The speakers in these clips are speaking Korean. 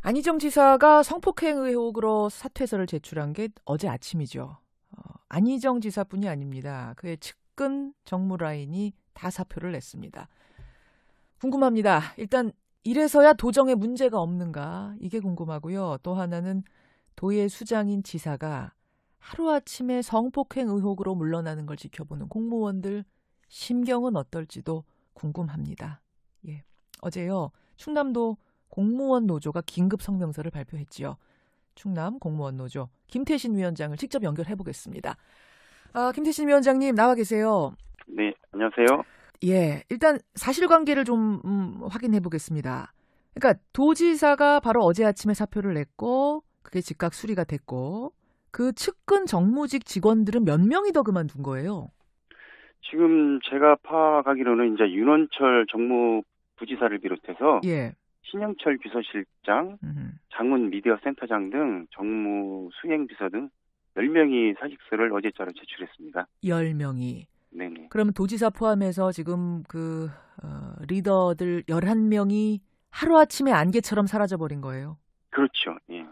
안희정 지사가 성폭행 의혹으로 사퇴서를 제출한 게 어제 아침이죠. 안희정 지사뿐이 아닙니다. 그의 측근 정무라인이 다 사표를 냈습니다. 궁금합니다. 일단 이래서야 도정에 문제가 없는가 이게 궁금하고요. 또 하나는 도의 수장인 지사가 하루아침에 성폭행 의혹으로 물러나는 걸 지켜보는 공무원들 심경은 어떨지도 궁금합니다. 예, 어제요. 충남도 공무원 노조가 긴급 성명서를 발표했지요. 충남 공무원 노조 김태신 위원장을 직접 연결해 보겠습니다. 김태신 위원장님 나와 계세요. 네, 안녕하세요. 예, 일단 사실관계를 좀 확인해 보겠습니다. 그러니까 도지사가 바로 어제 아침에 사표를 냈고 그게 즉각 수리가 됐고 그 측근 정무직 직원들은 몇 명이 더 그만둔 거예요? 지금 제가 파악하기로는 이제 윤원철 정무부지사를 비롯해서 예. 신영철 비서실장, 장훈 미디어센터장 등 정무 수행비서 등 10명이 사직서를 어제자로 제출했습니다. 10명이. 네네. 그러면 도지사 포함해서 지금 리더들 11명이 하루아침에 안개처럼 사라져버린 거예요? 그렇죠. 예.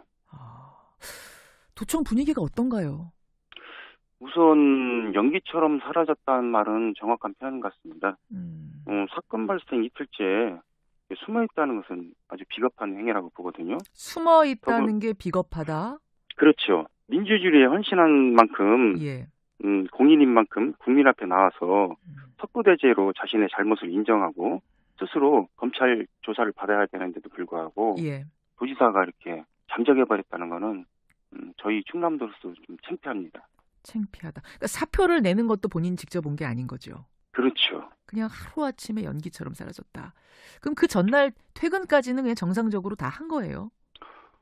도청 분위기가 어떤가요? 우선 연기처럼 사라졌다는 말은 정확한 표현 같습니다. 사건 발생 이틀째 숨어있다는 것은 아주 비겁한 행위라고 보거든요. 숨어있다는 게 비겁하다? 그렇죠. 민주주의에 헌신한 만큼 예. 공인인 만큼 국민 앞에 나와서 석고대죄로 자신의 잘못을 인정하고 스스로 검찰 조사를 받아야 되는데도 불구하고 예. 도지사가 이렇게 잠적해버렸다는 거는 저희 충남도로서 좀 창피합니다. 창피하다. 그러니까 사표를 내는 것도 본인 직접 온 게 아닌 거죠? 그렇죠. 그냥 하루아침에 연기처럼 사라졌다. 그럼 그 전날 퇴근까지는 그냥 정상적으로 다 한 거예요?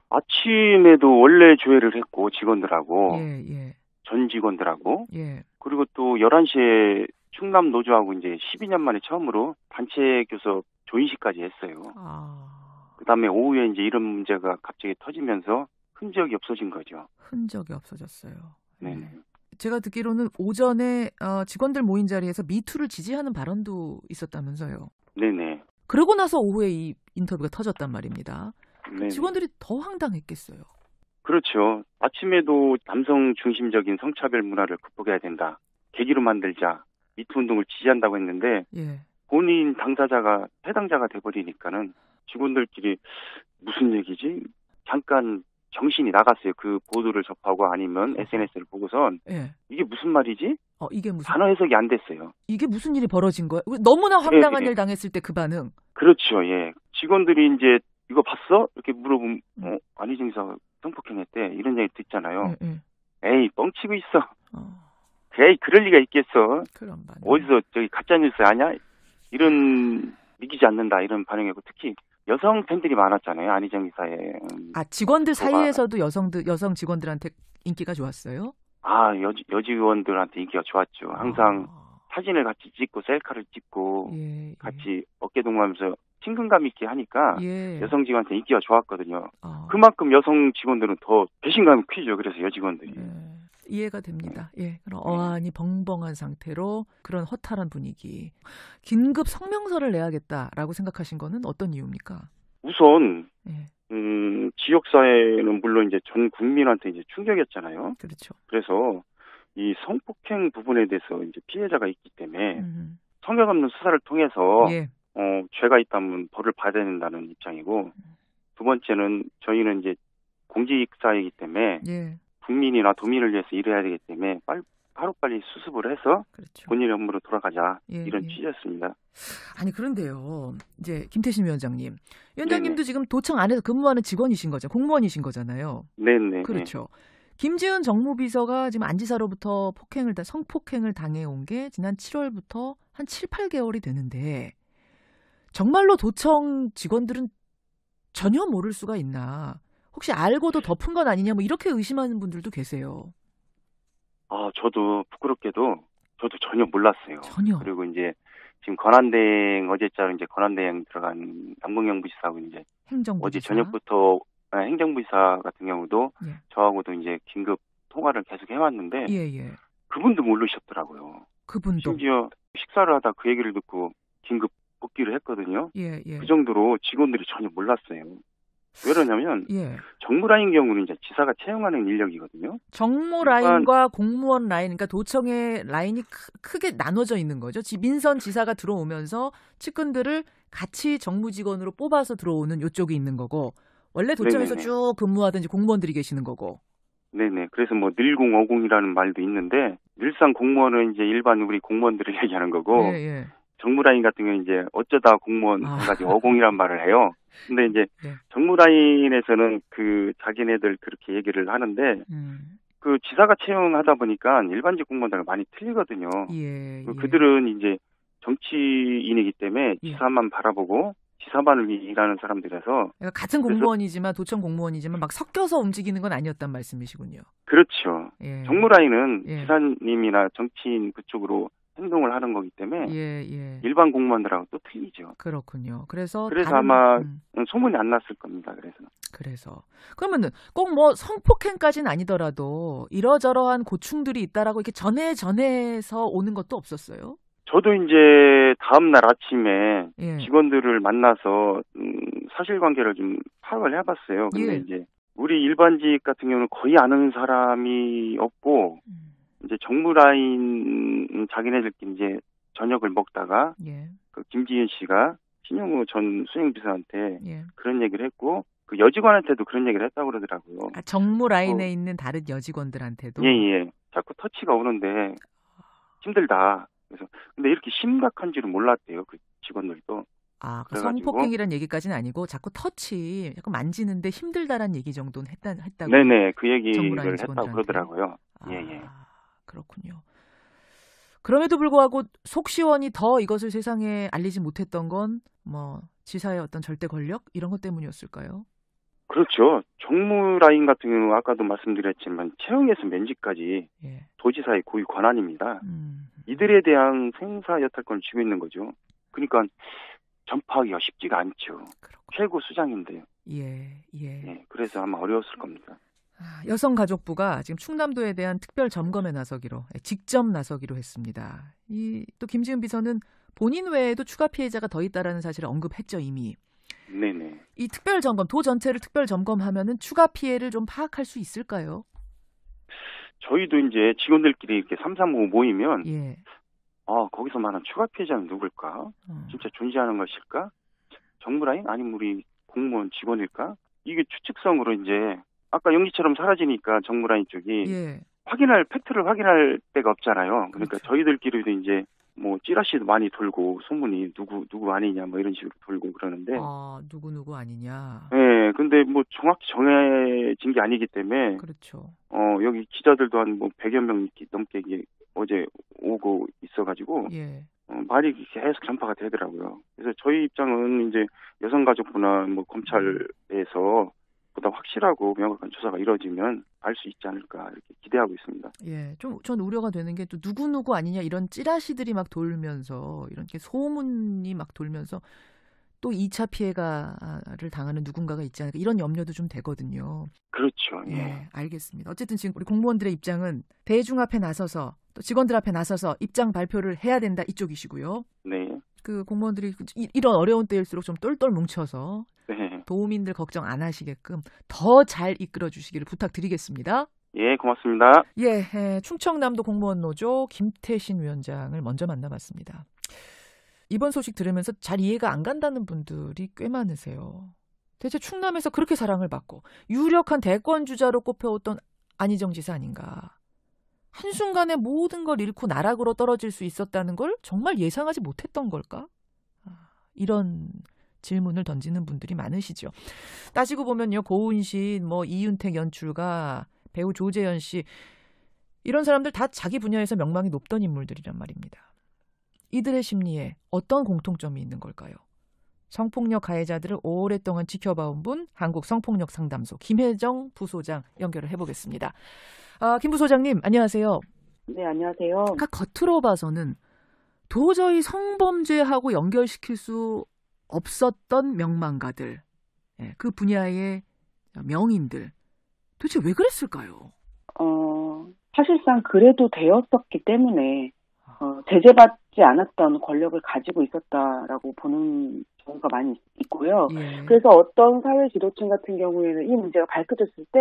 아침에도 원래 조회를 했고 직원들하고 예. 전 직원들하고 예. 그리고 또 11시에 충남 노조하고 이제 12년 만에 처음으로 단체 교섭 조인식까지 했어요. 그다음에 오후에 이제 이런 문제가 갑자기 터지면서 흔적이 없어진 거죠. 흔적이 없어졌어요. 네. 제가 듣기로는 오전에 직원들 모인 자리에서 미투를 지지하는 발언도 있었다면서요. 네네. 그러고 나서 오후에 이 인터뷰가 터졌단 말입니다. 네네. 직원들이 더 황당했겠어요. 그렇죠. 아침에도 남성 중심적인 성차별 문화를 극복해야 된다. 계기로 만들자. 미투 운동을 지지한다고 했는데 예. 본인 당사자가 해당자가 돼버리니까는 직원들끼리 무슨 얘기지? 잠깐 정신이 나갔어요. 그 보도를 접하고 아니면 SNS를 보고선 예. 이게 무슨 말이지? 이게 무슨 단어 해석이 안 됐어요. 이게 무슨 일이 벌어진 거야? 너무나 황당한 네. 일 당했을 때 그 반응. 그렇죠. 예. 직원들이 이제 이거 봤어? 이렇게 물어보면 안희정 지사가 성폭행했대. 이런 얘기 듣잖아요. 에이 뻥치고 있어. 에이 그럴 리가 있겠어. 어디서 저기 가짜뉴스 아냐? 이런 믿기지 않는다. 이런 반응이고 특히 여성 팬들이 많았잖아요. 안희정 지사의. 직원들 사이에서도 여성 직원들한테 인기가 좋았어요? 여직원들한테 인기가 좋았죠. 항상 사진을 같이 찍고 셀카를 찍고 같이 어깨동무하면서 친근감 있게 하니까 여성 직원한테 인기가 좋았거든요. 그만큼 여성 직원들은 더 배신감이 크죠. 그래서 여직원들이. 이해가 됩니다. 예, 그럼 어안이 벙벙한 상태로 그런 허탈한 분위기. 긴급 성명서를 내야겠다라고 생각하신 거는 어떤 이유입니까? 우선 지역사회는 물론 이제 전 국민한테 이제 충격이었잖아요. 그렇죠. 그래서 이 성폭행 부분에 대해서 이제 피해자가 있기 때문에 성역 없는 수사를 통해서 죄가 있다면 벌을 받아야 된다는 입장이고 두 번째는 저희는 이제 공직사회이기 때문에 국민이나 도민을 위해서 일해야 되기 때문에 하루빨리 수습을 해서 본인의 업무로 돌아가자 이런 취지였습니다. 아니 그런데요. 이제 김태신 위원장님도 지금 도청 안에서 근무하는 직원이신 거죠. 공무원이신 거잖아요. 네네. 그렇죠. 김지은 정무비서가 지금 안지사로부터 성폭행을 당해온 게 지난 7월부터 한 7, 8개월이 되는데 정말로 도청 직원들은 전혀 모를 수가 있나. 혹시 알고도 덮은 건 아니냐 뭐 이렇게 의심하는 분들도 계세요. 저도 부끄럽게도 저도 전혀 몰랐어요. 전혀. 그리고 이제 지금 권한대행 어제자로 이제 권한대행 들어간 남궁영 부지사하고 이제 행정부지사. 어제 저녁부터 행정부지사 같은 경우도 저하고도 이제 긴급 통화를 계속 해왔는데 그분도 모르셨더라고요. 그분도. 심지어 식사를 하다 그 얘기를 듣고 긴급 복귀를 했거든요. 예. 그 정도로 직원들이 전혀 몰랐어요. 왜 그러냐면 정무라인 경우는 이제 지사가 채용하는 인력이거든요. 정무 라인과 공무원 라인, 그러니까 도청의 라인이 크게 나눠져 있는 거죠. 민선 지사가 들어오면서 측근들을 같이 정무직원으로 뽑아서 들어오는 요쪽이 있는 거고, 원래 도청에서 쭉 근무하던 이제 공무원들이 계시는 거고. 네네. 그래서 뭐 늘공어공이라는 말도 있는데, 늘상 공무원은 이제 일반 우리 공무원들을 얘기하는 거고, 정무라인 같은 경우는 이제 어쩌다 공무원 해가지고 어공이란 말을 해요. 근데 이제 정무라인에서는 그 자기네들 그렇게 얘기를 하는데, 그 지사가 채용하다 보니까 일반직 공무원들과 많이 틀리거든요. 그들은 이제 정치인이기 때문에 지사만 바라보고 지사만을 위해 일하는 사람들이라서. 그러니까 같은 공무원이지만 도청 공무원이지만 막 섞여서 움직이는 건 아니었단 말씀이시군요. 그렇죠. 정무라인은 지사님이나 정치인 그쪽으로 행동을 하는 거기 때문에 일반 공무원들하고 또 틀리죠. 그렇군요. 그래서 아마 소문이 안 났을 겁니다. 그래서 그러면은 꼭 뭐 성폭행까지는 아니더라도 이러저러한 고충들이 있다라고 이렇게 전해서 오는 것도 없었어요? 저도 이제 다음 날 아침에 직원들을 만나서 사실관계를 좀 파악을 해봤어요. 근데 이제 우리 일반직 같은 경우는 거의 아는 사람이 없고. 이제 정무라인 자기네들끼리 이제 저녁을 먹다가 그 김지윤 씨가 신용우 전 수행비서한테 그런 얘기를 했고 그 여직원한테도 그런 얘기를 했다고 그러더라고요. 정무라인에 있는 다른 여직원들한테도? 자꾸 터치가 오는데 힘들다. 그래서 근데 이렇게 심각한 줄은 몰랐대요. 그 직원들도. 그 성폭행이란 얘기까지는 아니고 자꾸 터치, 자꾸 만지는데 힘들다란 얘기 정도는 했다고. 네네, 그 얘기를 했다고 그러더라고요. 그렇군요. 그럼에도 불구하고 속 시원히 더 이것을 세상에 알리지 못했던 건 뭐 지사의 어떤 절대 권력 이런 것 때문이었을까요? 그렇죠. 정무라인 같은 경우는 아까도 말씀드렸지만 채용에서 면직까지 도지사의 고유 권한입니다. 이들에 대한 생사 여탈권을 쥐고 있는 거죠. 그러니까 전파하기가 쉽지가 않죠. 최고 수장인데요. 그래서 아마 어려웠을 겁니다. 여성가족부가 지금 충남도에 대한 특별 점검에 직접 나서기로 했습니다. 또 김지은 비서는 본인 외에도 추가 피해자가 더 있다라는 사실을 언급했죠, 이미. 네네. 이 특별 점검, 도 전체를 특별 점검하면은 추가 피해를 좀 파악할 수 있을까요? 저희도 이제 직원들끼리 이렇게 335 모이면 거기서 말한 추가 피해자는 누굴까? 진짜 존재하는 것일까? 정무라인? 아니면 우리 공무원 직원일까? 이게 추측성으로 이제 아까 연기처럼 사라지니까 정무라인 쪽이 팩트를 확인할 데가 없잖아요. 그러니까 저희들끼리도 이제 뭐 찌라시도 많이 돌고 소문이 누구 아니냐 뭐 이런 식으로 돌고 그러는데. 누구 아니냐. 근데 뭐 정확히 정해진 게 아니기 때문에. 그렇죠. 여기 기자들도 한 뭐 100여 명 넘게 어제 오고 있어가지고. 말이 계속 전파가 되더라고요. 그래서 저희 입장은 이제 여성가족부나 뭐 검찰에서 보다 확실하고 명확한 조사가 이루어지면 알 수 있지 않을까 이렇게 기대하고 있습니다. 전 우려가 되는 게 또 누구 아니냐 이런 찌라시들이 막 돌면서 이런 게 소문이 막 돌면서 또 2차 피해가를 당하는 누군가가 있지 않을까 이런 염려도 좀 되거든요. 그렇죠. 알겠습니다. 어쨌든 지금 우리 공무원들의 입장은 대중 앞에 나서서 또 직원들 앞에 나서서 입장 발표를 해야 된다 이쪽이시고요. 그 공무원들이 이런 어려운 때일수록 좀 똘똘 뭉쳐서 도민들 걱정 안 하시게끔 더 잘 이끌어 주시기를 부탁드리겠습니다. 고맙습니다. 충청남도 공무원 노조 김태신 위원장을 먼저 만나봤습니다. 이번 소식 들으면서 잘 이해가 안 간다는 분들이 꽤 많으세요. 대체 충남에서 그렇게 사랑을 받고 유력한 대권주자로 꼽혀왔던 안희정 지사 아닌가. 한순간에 모든 걸 잃고 나락으로 떨어질 수 있었다는 걸 정말 예상하지 못했던 걸까? 이런 질문을 던지는 분들이 많으시죠. 따지고 보면요. 고은신, 이윤택 연출가, 배우 조재현 씨 이런 사람들 다 자기 분야에서 명망이 높던 인물들이란 말입니다. 이들의 심리에 어떤 공통점이 있는 걸까요? 성폭력 가해자들을 오랫동안 지켜봐온 분 한국성폭력상담소 김혜정 부소장 연결을 해보겠습니다. 김 부소장님 안녕하세요. 네, 안녕하세요. 그러니까 겉으로 봐서는 도저히 성범죄하고 연결시킬 수 없었던 명망가들, 그 분야의 명인들 도대체 왜 그랬을까요? 사실상 그래도 되었었기 때문에 제재받지 있지 않았던 권력을 가지고 있었다라고 보는 경우가 많이 있고요. 예. 그래서 어떤 사회 지도층 같은 경우에는 이 문제가 밝혀졌을 때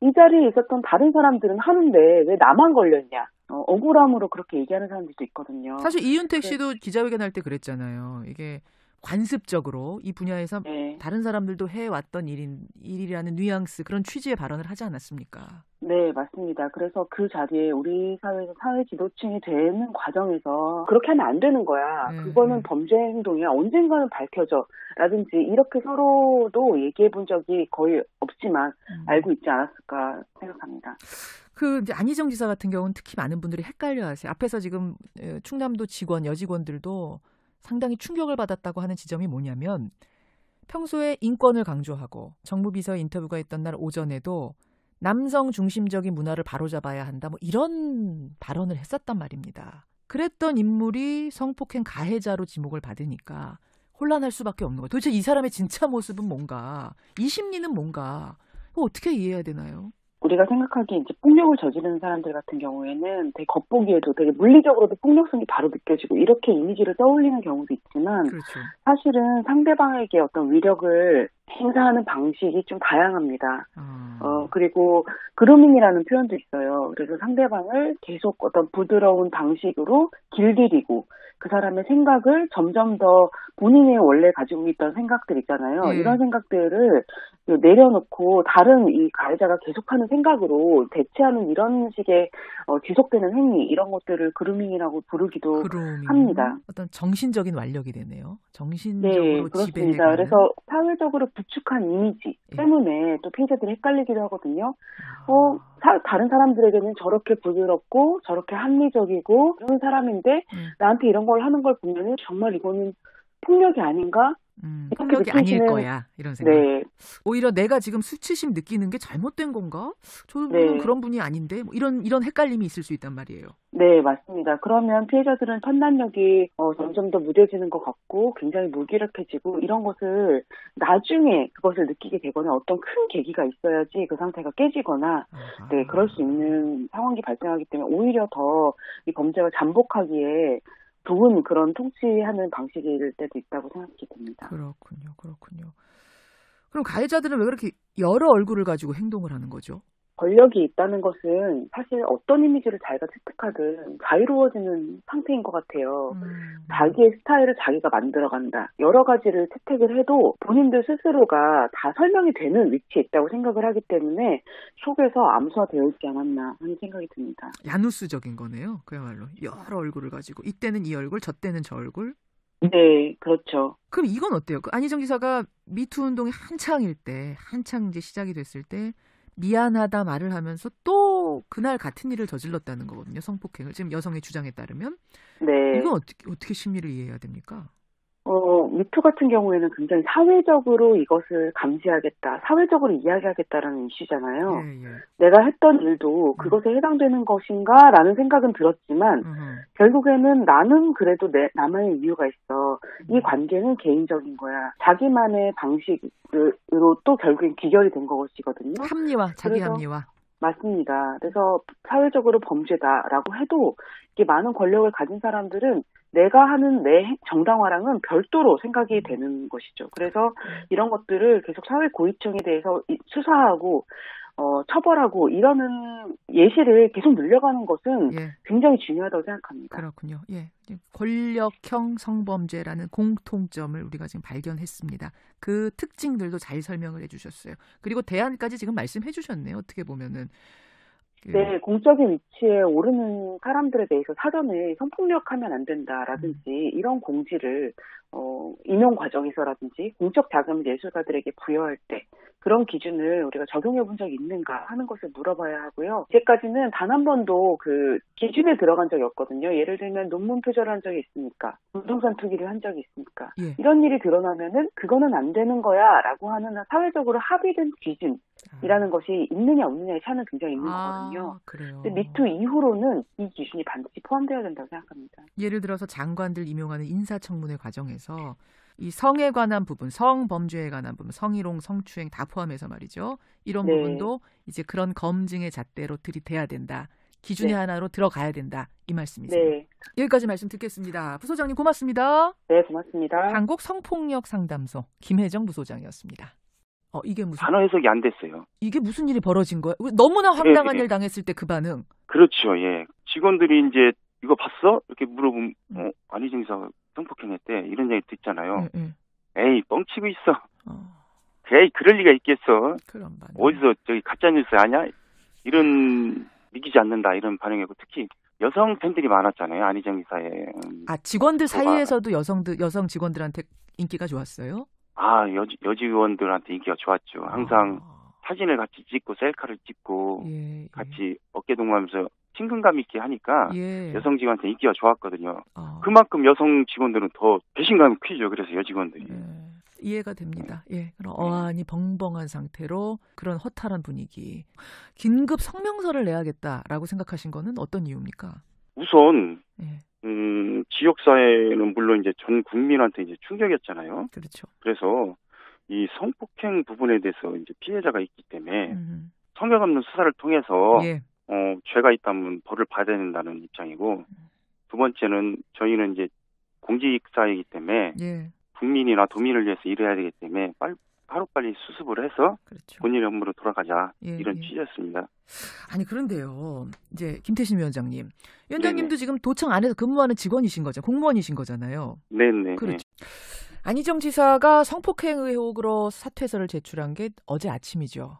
이 예. 자리에 있었던 다른 사람들은 하는데 왜 나만 걸렸냐. 억울함으로 그렇게 얘기하는 사람들도 있거든요. 사실 이윤택 씨도 기자회견할 때 그랬잖아요. 이게 관습적으로 이 분야에서 네. 다른 사람들도 해왔던 일이라는 뉘앙스, 그런 취지의 발언을 하지 않았습니까? 네, 맞습니다. 그래서 그 자리에 우리 사회에서 사회 지도층이 되는 과정에서 그렇게 하면 안 되는 거야. 그거는 범죄 행동이야. 언젠가는 밝혀져. 라든지 이렇게 서로도 얘기해 본 적이 거의 없지만 알고 있지 않았을까 생각합니다. 이제 안희정 지사 같은 경우는 특히 많은 분들이 헷갈려하세요. 앞에서 지금 충남도 직원, 여직원들도 상당히 충격을 받았다고 하는 지점이 뭐냐면 평소에 인권을 강조하고 정부 비서 인터뷰가 있던 날 오전에도 남성 중심적인 문화를 바로잡아야 한다, 뭐 이런 발언을 했었단 말입니다. 그랬던 인물이 성폭행 가해자로 지목을 받으니까 혼란할 수밖에 없는 거예요. 도대체 이 사람의 진짜 모습은 뭔가, 이 심리는 뭔가, 어떻게 이해해야 되나요? 우리가 생각하기에 이제 폭력을 저지르는 사람들 같은 경우에는 되게 겉보기에도 되게 물리적으로도 폭력성이 바로 느껴지고 이렇게 이미지를 떠올리는 경우도 있지만 그렇죠. 사실은 상대방에게 어떤 위력을 행사하는 방식이 좀 다양합니다. 그리고 그루밍이라는 표현도 있어요. 그래서 상대방을 계속 어떤 부드러운 방식으로 길들이고 그 사람의 생각을 점점 더 본인이 원래 가지고 있던 생각들 있잖아요. 이런 생각들을 내려놓고 다른 이 가해자가 계속하는 생각으로 대체하는 이런 식의 지속되는 행위, 이런 것들을 그루밍이라고 부르기도 합니다. 어떤 정신적인 완력이 되네요. 정신적으로 네, 그렇습니다. 그래서 사회적으로 부축한 이미지 때문에 또 피해자들이 헷갈리기도 하거든요. 다른 사람들에게는 저렇게 부드럽고 저렇게 합리적이고 이런 사람인데 나한테 이런 걸 하는 걸 보면 정말 이거는 폭력이 아닌가? 폭력이 아닐 거야, 이런 생각. 네. 오히려 내가 지금 수치심 느끼는 게 잘못된 건가? 저는 그런 분이 아닌데, 뭐 이런 헷갈림이 있을 수 있단 말이에요. 네, 맞습니다. 그러면 피해자들은 판단력이 점점 더 무뎌지는 것 같고 굉장히 무기력해지고 이런 것을 나중에 그것을 느끼게 되거나 어떤 큰 계기가 있어야지 그 상태가 깨지거나 네, 그럴 수 있는 상황이 발생하기 때문에 오히려 더 이 범죄가 잠복하기에 좋은 그런 통치하는 방식일 때도 있다고 생각이 듭니다. 그렇군요. 그럼 가해자들은 왜 그렇게 여러 얼굴을 가지고 행동을 하는 거죠? 권력이 있다는 것은 사실 어떤 이미지를 자기가 채택하든 자유로워지는 상태인 것 같아요. 자기의 스타일을 자기가 만들어간다. 여러 가지를 채택을 해도 본인들 스스로가 다 설명이 되는 위치에 있다고 생각을 하기 때문에 속에서 암소화되어 있지 않았나 하는 생각이 듭니다. 야누스적인 거네요. 그야말로 여러 얼굴을 가지고 이때는 이 얼굴, 저 때는 저 얼굴. 네, 그렇죠. 그럼 이건 어때요? 안희정 지사가 미투 운동이 한창 이제 시작이 됐을 때 미안하다 말을 하면서 또 그날 같은 일을 저질렀다는 거거든요. 성폭행을. 지금 여성의 주장에 따르면. 네. 이건 어떻게 심리를 이해해야 됩니까? 미투 같은 경우에는 굉장히 사회적으로 이것을 감시하겠다, 사회적으로 이야기하겠다라는 이슈잖아요. 내가 했던 일도 그것에 해당되는 것인가라는 생각은 들었지만 결국에는 나는 그래도 나만의 이유가 있어. 이 관계는 개인적인 거야. 자기만의 방식으로 또 결국엔 귀결이 된 것이거든요. 자기 합리화. 맞습니다. 그래서 사회적으로 범죄다라고 해도 이게 많은 권력을 가진 사람들은 내가 하는 내 정당화랑은 별도로 생각이 되는 것이죠. 그래서 이런 것들을 계속 사회 고위층에 대해서 수사하고 처벌하고 이러는 예시를 계속 늘려가는 것은 굉장히 중요하다고 생각합니다. 그렇군요. 권력형 성범죄라는 공통점을 우리가 지금 발견했습니다. 그 특징들도 잘 설명을 해주셨어요. 그리고 대안까지 지금 말씀해 주셨네요. 어떻게 보면은. 네, 공적인 위치에 오르는 사람들에 대해서 사전에 성폭력하면 안 된다라든지 이런 공지를 임용 과정에서라든지 공적 자금을 예술가들에게 부여할 때 그런 기준을 우리가 적용해 본 적이 있는가 하는 것을 물어봐야 하고요. 이제까지는 단 한 번도 그 기준에 들어간 적이 없거든요. 예를 들면 논문 표절한 적이 있습니까? 부동산 투기를 한 적이 있습니까? 이런 일이 드러나면은 그거는 안 되는 거야라고 하는 사회적으로 합의된 기준이라는 것이 있느냐 없느냐의 차는 굉장히 있는 거거든요. 그래요. 근데 미투 이후로는 이 기준이 반드시 포함되어야 된다고 생각합니다. 예를 들어서 장관들 임용하는 인사청문회 과정에서 이 성에 관한 부분, 성범죄에 관한 부분, 성희롱, 성추행 다 포함해서 말이죠. 이런 부분도 이제 그런 검증의 잣대로 들이대야 된다. 기준의 하나로 들어가야 된다. 이 말씀이세요. 네. 여기까지 말씀 듣겠습니다. 부소장님 고맙습니다. 네, 고맙습니다. 한국 성폭력 상담소 김혜정 부소장이었습니다. 이게 무슨 단어 해석이 안 됐어요. 이게 무슨 일이 벌어진 거예요? 너무나 황당한 일 당했을 때 그 반응. 그렇죠. 예. 직원들이 이제 이거 봤어? 이렇게 물어보면 안희정 지사가 성폭행했대. 이런 얘기 듣잖아요. 에이, 뻥치고 있어. 에이, 그럴 리가 있겠어. 그런 반응. 어디서 저기 가짜 뉴스 아냐? 이런 믿기지 않는다. 이런 반응이고 특히 여성 팬들이 많았잖아요. 안희정 지사의. 직원들 사이에서도 여성 직원들한테 인기가 좋았어요? 여직원들한테 인기가 좋았죠. 항상 사진을 같이 찍고 셀카를 찍고 같이 어깨 동무하면서 친근감 있게 하니까 여성 직원한테 인기가 좋았거든요. 그만큼 여성 직원들은 더 배신감이 크죠. 그래서 여직원들이. 이해가 됩니다. 그럼 어안이 벙벙한 상태로 그런 허탈한 분위기. 긴급 성명서를 내야겠다라고 생각하신 거는 어떤 이유입니까? 우선 지역사회는 물론 이제 전 국민한테 이제 충격이었잖아요. 그렇죠. 그래서 이 성폭행 부분에 대해서 이제 피해자가 있기 때문에 성역 없는 수사를 통해서 죄가 있다면 벌을 받아야 된다는 입장이고 두 번째는 저희는 이제 공직사회이기 때문에 국민이나 도민을 위해서 일해야 되기 때문에 하루빨리 수습을 해서 본인의 업무로 돌아가자 이런 취지였습니다. 아니 그런데요. 이제 김태신 위원장님도 네네. 지금 도청 안에서 근무하는 직원이신 거죠. 공무원이신 거잖아요. 네네. 그렇죠. 안희정 지사가 성폭행 의혹으로 사퇴서를 제출한 게 어제 아침이죠.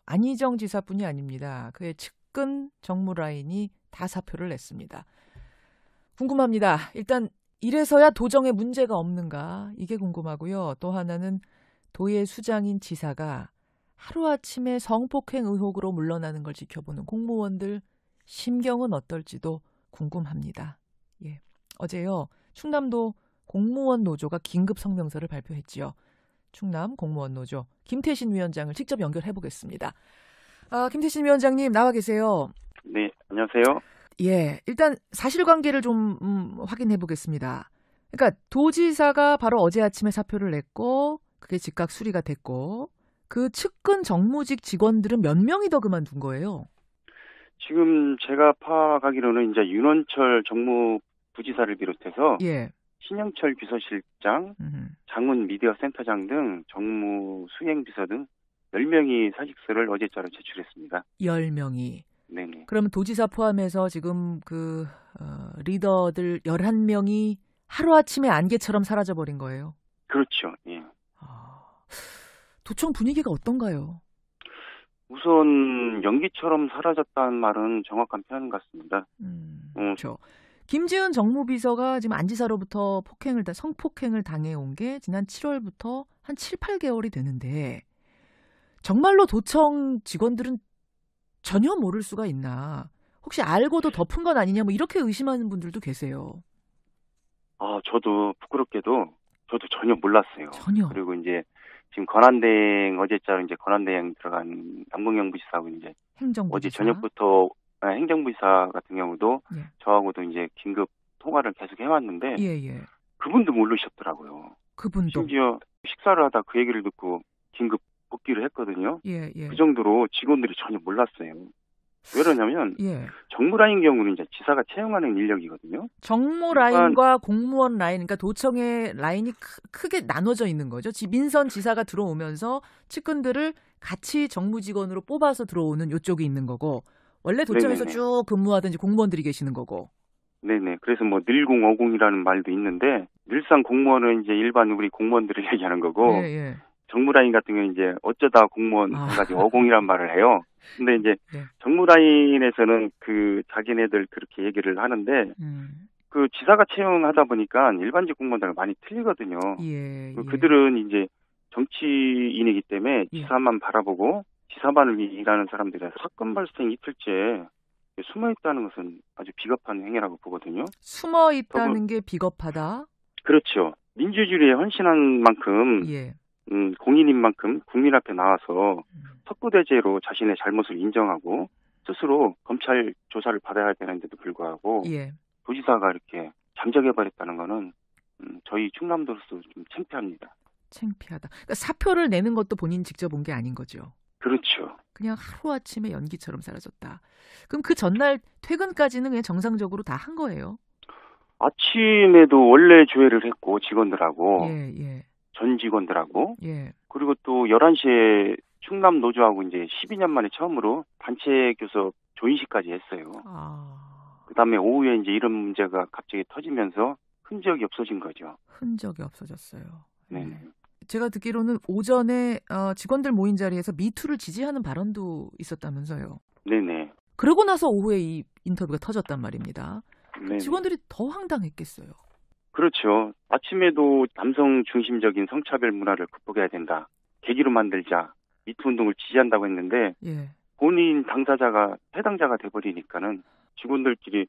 안희정 지사뿐이 아닙니다. 그의 측근 정무라인이 다 사표를 냈습니다. 궁금합니다. 일단 이래서야 도정에 문제가 없는가 이게 궁금하고요. 또 하나는 도의 수장인 지사가 하루아침에 성폭행 의혹으로 물러나는 걸 지켜보는 공무원들 심경은 어떨지도 궁금합니다. 어제요. 충남도 공무원 노조가 긴급 성명서를 발표했지요. 충남 공무원 노조 김태신 위원장을 직접 연결해 보겠습니다. 김태신 위원장님 나와 계세요. 네, 안녕하세요. 일단 사실관계를 좀 확인해 보겠습니다. 그러니까 도지사가 바로 어제 아침에 사표를 냈고 그게 즉각 수리가 됐고 그 측근 정무직 직원들은 몇 명이 더 그만둔 거예요? 지금 제가 파악하기로는 이제 윤원철 정무부지사를 비롯해서 신영철 비서실장, 장훈 미디어 센터장 등 정무 수행비서 등 10명이 사직서를 어제자로 제출했습니다. 10명이. 네네. 그러면 도지사 포함해서 지금 리더들 11명이 하루아침에 안개처럼 사라져버린 거예요? 그렇죠. 예. 도청 분위기가 어떤가요? 우선 연기처럼 사라졌다는 말은 정확한 표현 같습니다. 그렇죠. 김지은 정무비서가 지금 안지사로부터 성폭행을 당해온 게 지난 7월부터 한 7, 8개월이 되는데 정말로 도청 직원들은 전혀 모를 수가 있나? 혹시 알고도 덮은 건 아니냐 뭐 이렇게 의심하는 분들도 계세요. 저도 부끄럽게도 저도 전혀 몰랐어요. 전혀. 그리고 이제 지금 권한대행 어제자로 이제 권한대행 들어간 남궁영 부지사하고 이제 행정부지사. 어제 저녁부터 행정부지사 같은 경우도 저하고도 이제 긴급 통화를 계속 해왔는데 그분도 모르셨더라고요. 그분도. 심지어 식사를 하다 그 얘기를 듣고 긴급 복귀를 했거든요. 그 정도로 직원들이 전혀 몰랐어요. 왜 그러냐면 정무라인 경우는 이제 지사가 채용하는 인력이거든요. 정무라인과 공무원 라인, 그러니까 도청의 라인이 크게 나눠져 있는 거죠. 민선 지사가 들어오면서 측근들을 같이 정무직원으로 뽑아서 들어오는 이쪽이 있는 거고 원래 도청에서 쭉 근무하던 공무원들이 계시는 거고. 네네. 그래서 뭐 늘공어공이라는 말도 있는데 늘상 공무원은 이제 일반 우리 공무원들을 얘기하는 거고 정무라인 같은 경우는 이제 어쩌다 공무원 해가지고 어공이란 말을 해요. 근데 이제 정무라인에서는 그 자기네들 그렇게 얘기를 하는데 그 지사가 채용하다 보니까 일반직 공무원들과 많이 틀리거든요. 그들은 이제 정치인이기 때문에 지사만 바라보고 지사반을 일하는 사람들이라서 사건 발생 이틀째 숨어 있다는 것은 아주 비겁한 행위라고 보거든요. 숨어 있다는 게 비겁하다? 그렇죠. 민주주의에 헌신한 만큼 공인인 만큼 국민 앞에 나와서 석구대죄로 자신의 잘못을 인정하고 스스로 검찰 조사를 받아야 되는데도 불구하고 도지사가 이렇게 잠적해버렸다는 거는 저희 충남도로서 좀 창피합니다. 창피하다. 그러니까 사표를 내는 것도 본인 직접 온 게 아닌 거죠? 그렇죠. 그냥 하루아침에 연기처럼 사라졌다. 그럼 그 전날 퇴근까지는 그냥 정상적으로 다 한 거예요? 아침에도 원래 조회를 했고 직원들하고 예. 전 직원들하고 예. 그리고 또 11시에 충남 노조하고 이제 12년 만에 처음으로 단체 교섭 조인식까지 했어요. 그다음에 오후에 이제 이런 문제가 갑자기 터지면서 흔적이 없어진 거죠. 흔적이 없어졌어요. 네. 제가 듣기로는 오전에 직원들 모인 자리에서 미투를 지지하는 발언도 있었다면서요. 네네. 그러고 나서 오후에 이 인터뷰가 터졌단 말입니다. 네네. 직원들이 더 황당했겠어요. 그렇죠. 아침에도 남성 중심적인 성차별 문화를 극복해야 된다. 계기로 만들자. 미투 운동을 지지한다고 했는데 예. 본인 당사자가 해당자가 돼버리니까는 직원들끼리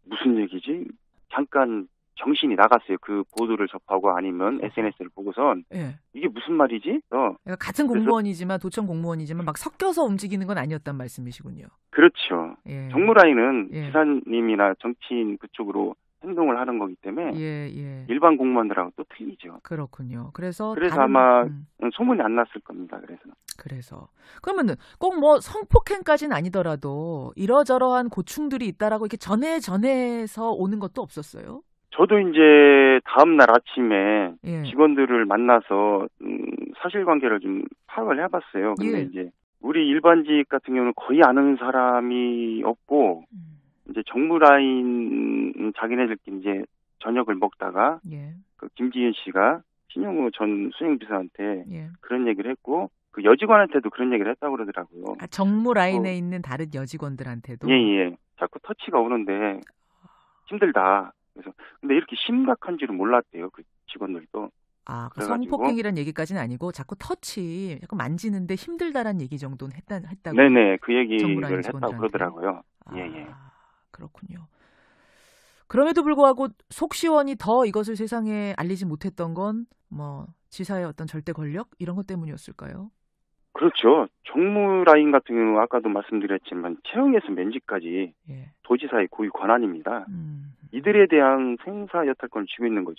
무슨 얘기지? 잠깐 정신이 나갔어요. 그 보도를 접하고 아니면 SNS를 보고선 예. 이게 무슨 말이지? 그러니까 같은 공무원이지만 도청 공무원이지만 막 섞여서 움직이는 건 아니었단 말씀이시군요. 그렇죠. 예. 정무라인은 예. 지사님이나 정치인 그쪽으로 행동을 하는 거기 때문에 예. 일반 공무원들하고 또 틀리죠. 그렇군요. 그래서 아마 소문이 안 났을 겁니다. 그래서 그러면은 꼭 뭐 성폭행까지는 아니더라도 이러저러한 고충들이 있다라고 이렇게 전해서 오는 것도 없었어요? 저도 이제 다음날 아침에 예. 직원들을 만나서 사실관계를 좀 파악을 해봤어요. 근데 예. 이제 우리 일반직 같은 경우는 거의 아는 사람이 없고 이제 정무라인 자기네들끼리 이제 저녁을 먹다가 예. 그 김지윤 씨가 신용우 전 수행비서한테 예. 그런 얘기를 했고 그 여직원한테도 그런 얘기를 했다고 그러더라고요. 정무라인에 있는 다른 여직원들한테도? 예. 자꾸 터치가 오는데 힘들다. 그래서 근데 이렇게 심각한 줄은 몰랐대요. 그 직원들도. 성폭행이란 얘기까지는 아니고 자꾸 터치, 약간 만지는데 힘들다란 얘기 정도는 했다고. 네네, 그 얘기를 했다고 그러더라고요. 예. 그렇군요. 그럼에도 불구하고 속시원이 더 이것을 세상에 알리지 못했던 건 뭐 지사의 어떤 절대 권력 이런 것 때문이었을까요? 그렇죠. 정무라인 같은 경우 아까도 말씀드렸지만 채용에서 면직까지 도지사의 고유 권한입니다. 이들에 대한 생사 여탈권을 쥐고 있는 거죠.